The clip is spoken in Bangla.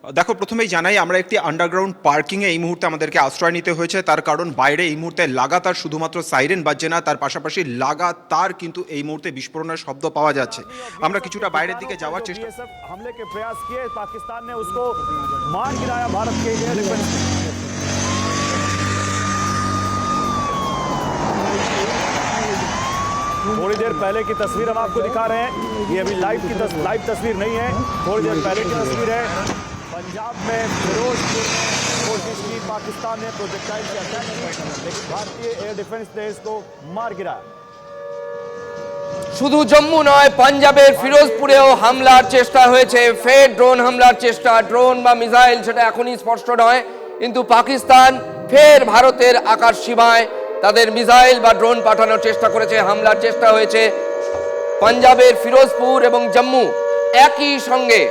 দেখো, প্রথমেই জানাই আমরা একটি আন্ডারগ্রাউন্ড পার্কিংয়ে এই মুহূর্তে আমাদেরকে আশ্রয় নিতে হয়েছে। তার কারণ বাইরে এই মুহূর্তে লাগাতার শুধুমাত্র সাইরেন বাজছে না, তার পাশাপাশি লাগাতার কিন্তু এই মুহূর্তে বিস্ফোরণের শব্দ পাওয়া যাচ্ছে। আমরা কিছুটা বাইরের দিকে যাওয়ার চেষ্টা। हमले के प्रयास किए, पाकिस्तान ने उसको मार गिराया भारत के एयर डिफेंस। थोड़ी देर पहले की तस्वीर हम आपको दिखा रहे हैं, ये अभी लाइव तस्वीर नहीं है, थोड़ी देर पहले की तस्वीर है। पंजाब में फिरोजपुर में कोशिश की पाकिस्तान ने प्रोजेक्टाइल से अटैक किया, लेकिन भारतीय एयर डिफेंस ने इसको मार गिराया। শুধু জম্মু নয়, পাঞ্জাবের ফিরোজপুরেও হামলার চেষ্টা হয়েছে। ফের ড্রোন হামলার চেষ্টা, ড্রোন বা মিসাইল সেটা এখনই স্পষ্ট নয়, কিন্তু পাকিস্তান ফের ভারতের আকাশ সীমায় তাদের মিসাইল বা ড্রোন পাঠানোর চেষ্টা করেছে। হামলার চেষ্টা হয়েছে পাঞ্জাবের ফিরোজপুর এবং জম্মু একই সঙ্গে।